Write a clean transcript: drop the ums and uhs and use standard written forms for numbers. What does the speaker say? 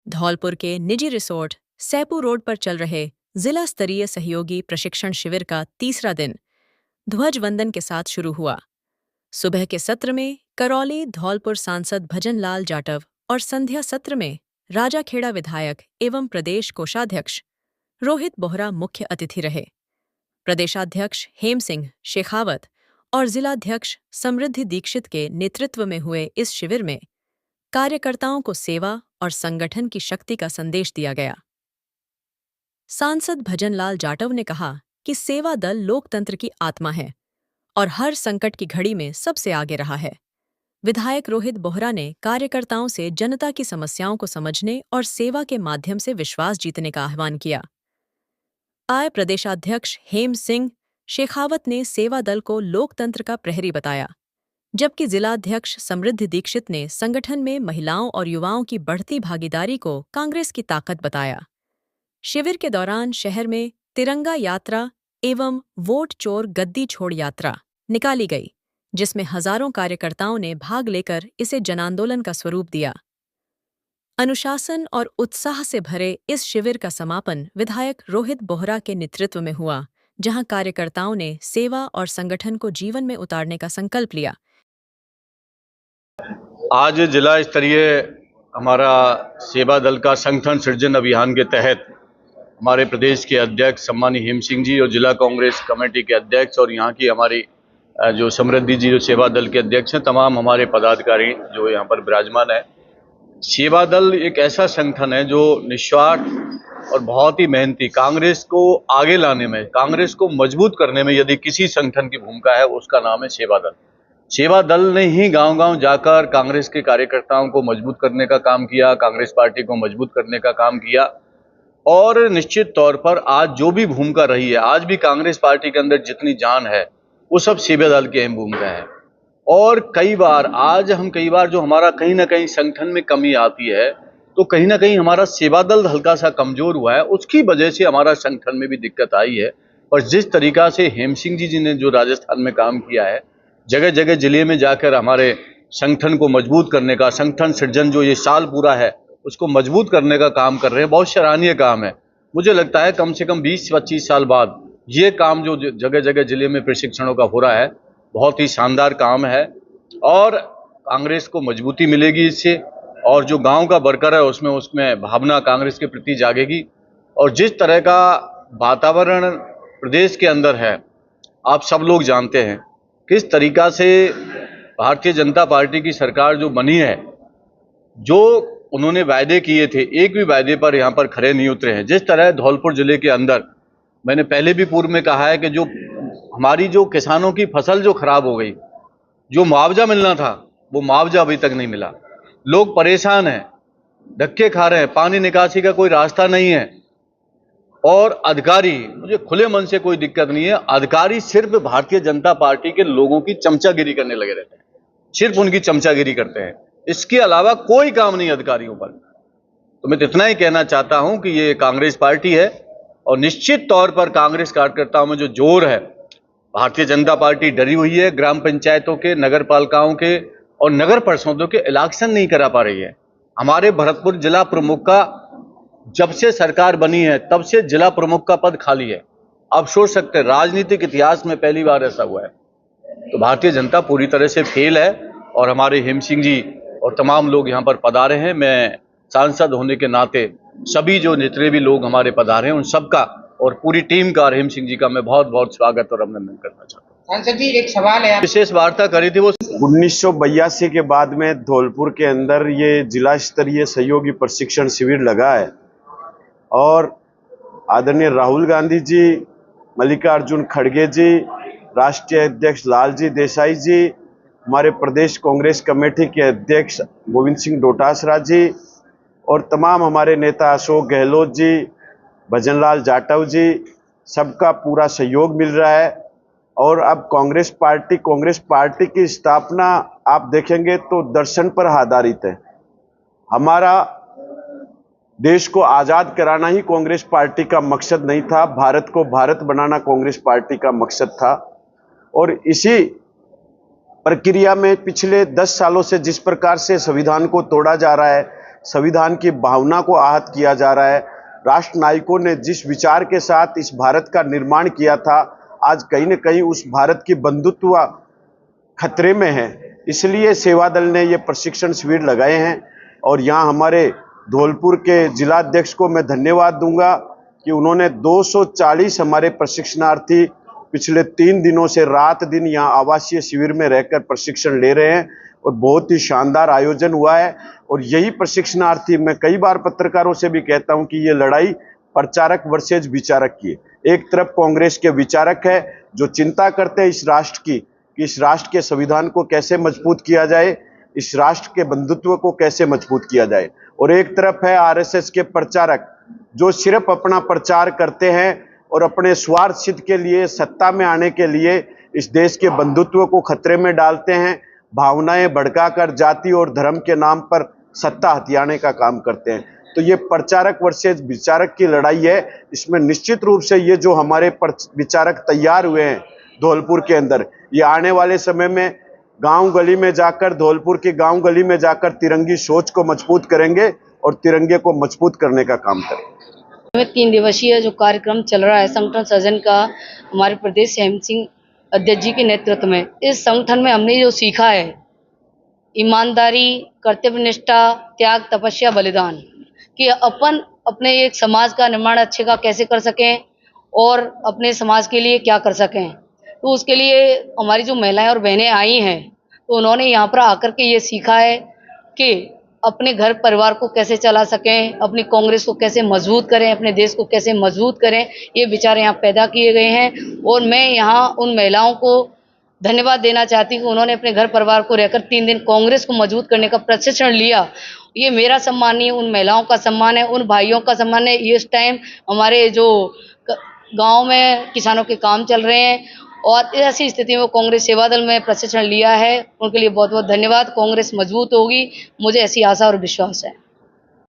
धौलपुर के निजी resort Saipu road पर चल रहे जिला स्तरीय सहयोगी प्रशिक्षण शिविर का तीसरा दिन ध्वज वंदन के साथ शुरू हुआ। सुबह के सत्र में करौली धौलपुर सांसद भजन लाल जाटव और संध्या सत्र में राजाखेड़ा विधायक एवं प्रदेश कोषाध्यक्ष रोहित बोहरा मुख्य अतिथि रहे। प्रदेशाध्यक्ष हेम सिंह शेखावत और जिलाध्यक्ष समृद्धि दीक्षित के नेतृत्व में हुए इस शिविर में कार्यकर्ताओं को सेवा और संगठन की शक्ति का संदेश दिया गया। सांसद भजन लाल जाटव ने कहा कि सेवा दल लोकतंत्र की आत्मा है और हर संकट की घड़ी में सबसे आगे रहा है। विधायक रोहित बोहरा ने कार्यकर्ताओं से जनता की समस्याओं को समझने और सेवा के माध्यम से विश्वास जीतने का आह्वान किया। प्रदेशाध्यक्ष हेम सिंह शेखावत ने सेवा दल को लोकतंत्र का प्रहरी बताया, जबकि जिलाध्यक्ष समृद्धि दीक्षित ने संगठन में महिलाओं और युवाओं की बढ़ती भागीदारी को कांग्रेस की ताकत बताया। शिविर के दौरान शहर में तिरंगा यात्रा एवं वोट चोर गद्दी छोड़ यात्रा निकाली गई, जिसमें हजारों कार्यकर्ताओं ने भाग लेकर इसे जनांदोलन का स्वरूप दिया। अनुशासन और उत्साह से भरे इस शिविर का समापन विधायक रोहित बोहरा के नेतृत्व में हुआ, जहां कार्यकर्ताओं ने सेवा और संगठन को जीवन में उतारने का संकल्प लिया। आज जिला स्तरीय हमारा सेवा दल का संगठन सृजन अभियान के तहत हमारे प्रदेश के अध्यक्ष सम्मानीय हेम सिंह जी और जिला कांग्रेस कमेटी के अध्यक्ष और यहाँ की हमारी जो समृद्धि जी जो सेवा दल के अध्यक्ष हैं, तमाम हमारे पदाधिकारी जो यहाँ पर विराजमान है। सेवा दल एक ऐसा संगठन है जो निस्वार्थ और बहुत ही मेहनती, कांग्रेस को आगे लाने में, कांग्रेस को मजबूत करने में यदि किसी संगठन की भूमिका है, उसका नाम है सेवा दल। सेवा दल ने ही गांव-गांव जाकर कांग्रेस के कार्यकर्ताओं को मजबूत करने का काम किया, कांग्रेस पार्टी को मजबूत करने का काम किया और निश्चित तौर पर आज जो भी भूमिका रही है, आज भी कांग्रेस पार्टी के अंदर जितनी जान है वो सब सेवा दल की अहम भूमिका है। और कई बार जो हमारा कहीं ना कहीं संगठन में कमी आती है, तो कहीं ना कहीं हमारा सेवा दल हल्का सा कमजोर हुआ है, उसकी वजह से हमारा संगठन में भी दिक्कत आई है। और जिस तरीका से हेम सिंह जी ने जो राजस्थान में काम किया है, जगह जगह जिले में जाकर हमारे संगठन को मजबूत करने का, संगठन सृजन जो ये साल पूरा है उसको मजबूत करने का काम कर रहे हैं, बहुत सराहनीय काम है। मुझे लगता है कम से कम 20-25 साल बाद ये काम जो जगह जगह जिले में प्रशिक्षणों का हो रहा है, बहुत ही शानदार काम है और कांग्रेस को मजबूती मिलेगी इससे, और जो गांव का वर्कर है उसमें भावना कांग्रेस के प्रति जागेगी। और जिस तरह का वातावरण प्रदेश के अंदर है, आप सब लोग जानते हैं किस तरीका से भारतीय जनता पार्टी की सरकार जो बनी है, जो उन्होंने वायदे किए थे, एक भी वायदे पर यहाँ पर खरे नहीं उतरे हैं। जिस तरह धौलपुर जिले के अंदर, मैंने पहले भी पूर्व में कहा है कि जो हमारी जो किसानों की फसल जो खराब हो गई, जो मुआवजा मिलना था वो मुआवजा अभी तक नहीं मिला, लोग परेशान हैं, धक्के खा रहे हैं, पानी निकासी का कोई रास्ता नहीं है। और अधिकारी, मुझे खुले मन से कोई दिक्कत नहीं है, अधिकारी सिर्फ भारतीय जनता पार्टी के लोगों की चमचागिरी करने लगे रहते हैं, सिर्फ उनकी चमचागिरी करते हैं, इसके अलावा कोई काम नहीं अधिकारियों पर। तो मैं इतना ही कहना चाहता हूं कि ये कांग्रेस पार्टी है और निश्चित तौर पर कांग्रेस कार्यकर्ताओं में जो जोर है, भारतीय जनता पार्टी डरी हुई है। ग्राम पंचायतों के, नगर पालिकाओं के और नगर परिषदों के इलेक्शन नहीं करा पा रही है। हमारे भरतपुर जिला प्रमुख का जब से सरकार बनी है तब से जिला प्रमुख का पद खाली है। आप सोच सकते हैं, राजनीतिक इतिहास में पहली बार ऐसा हुआ है। तो भारतीय जनता पूरी तरह से फेल है और हमारे हेम सिंह जी और तमाम लोग यहाँ पर पधारे हैं। मैं सांसद होने के नाते सभी जो जितने भी लोग हमारे पधारे हैं उन सबका और पूरी टीम का और हेम सिंह जी का मैं बहुत बहुत स्वागत और अभिनंदन करना चाहता हूँ। सांसद जी, एक सवाल है, विशेष वार्ता करी थी वो 1982 के बाद में धौलपुर के अंदर ये जिला स्तरीय सहयोगी प्रशिक्षण शिविर लगा है और आदरणीय राहुल गांधी जी, मल्लिकार्जुन खड़गे जी, राष्ट्रीय अध्यक्ष लालजी देसाई जी, हमारे प्रदेश कांग्रेस कमेटी के अध्यक्ष गोविंद सिंह डोटासरा जी और तमाम हमारे नेता अशोक गहलोत जी, भजन लाल जाटव जी, सबका पूरा सहयोग मिल रहा है। और अब कांग्रेस पार्टी की स्थापना आप देखेंगे तो दर्शन पर आधारित है। हमारा देश को आज़ाद कराना ही कांग्रेस पार्टी का मकसद नहीं था, भारत को भारत बनाना कांग्रेस पार्टी का मकसद था। और इसी प्रक्रिया में पिछले 10 सालों से जिस प्रकार से संविधान को तोड़ा जा रहा है, संविधान की भावना को आहत किया जा रहा है। राष्ट्र नायकों ने जिस विचार के साथ इस भारत का निर्माण किया था, आज कहीं न कहीं उस भारत की बंधुत्व खतरे में है। इसलिए सेवा दल ने ये प्रशिक्षण शिविर लगाए हैं और यहाँ हमारे धौलपुर के जिलाध्यक्ष को मैं धन्यवाद दूंगा कि उन्होंने 240 हमारे प्रशिक्षणार्थी पिछले 3 दिनों से रात दिन यहाँ आवासीय शिविर में रहकर प्रशिक्षण ले रहे हैं और बहुत ही शानदार आयोजन हुआ है। और यही प्रशिक्षणार्थी, मैं कई बार पत्रकारों से भी कहता हूं कि ये लड़ाई प्रचारक वर्सेज विचारक की है। एक तरफ कांग्रेस के विचारक है जो चिंता करते हैं इस राष्ट्र की कि इस राष्ट्र के संविधान को कैसे मजबूत किया जाए, इस राष्ट्र के बंधुत्व को कैसे मजबूत किया जाए, और एक तरफ है आरएसएस के प्रचारक जो सिर्फ अपना प्रचार करते हैं और अपने स्वार्थ सिद्ध के लिए, सत्ता में आने के लिए इस देश के बंधुत्व को खतरे में डालते हैं, भावनाएं भड़काकर जाति और धर्म के नाम पर सत्ता हथियाने का काम करते हैं। तो ये प्रचारक वर्सेज विचारक की लड़ाई है। इसमें निश्चित रूप से ये जो हमारे विचारक तैयार हुए हैं धौलपुर के अंदर, ये आने वाले समय में गांव गली में जाकर, धौलपुर की गांव गली में जाकर तिरंगी सोच को मजबूत करेंगे और तिरंगे को मजबूत करने का काम करेंगे। 3 दिवसीय जो कार्यक्रम चल रहा है संगठन सृजन का, हमारे प्रदेश हेम सिंह अध्यक्ष जी के नेतृत्व में, इस संगठन में हमने जो सीखा है ईमानदारी, कर्तव्यनिष्ठा, त्याग, तपस्या, बलिदान, कि अपन अपने एक समाज का निर्माण अच्छे का कैसे कर सकें और अपने समाज के लिए क्या कर सकें। तो उसके लिए हमारी जो महिलाएं और बहनें आई हैं तो उन्होंने यहाँ पर आकर के ये सीखा है कि अपने घर परिवार को कैसे चला सकें, अपनी कांग्रेस को कैसे मजबूत करें, अपने देश को कैसे मजबूत करें, ये विचार यहाँ पैदा किए गए हैं। और मैं यहाँ उन महिलाओं को धन्यवाद देना चाहती हूँ, उन्होंने अपने घर परिवार को रहकर 3 दिन कांग्रेस को मजबूत करने का प्रशिक्षण लिया। ये मेरा सम्मान नहीं, उन महिलाओं का सम्मान है, उन भाइयों का सम्मान है। ये इस टाइम हमारे जो गांव में किसानों के काम चल रहे हैं और ऐसी स्थिति में कांग्रेस सेवा दल में प्रशिक्षण लिया है, उनके लिए बहुत बहुत धन्यवाद। कांग्रेस मजबूत होगी, मुझे ऐसी आशा और विश्वास है।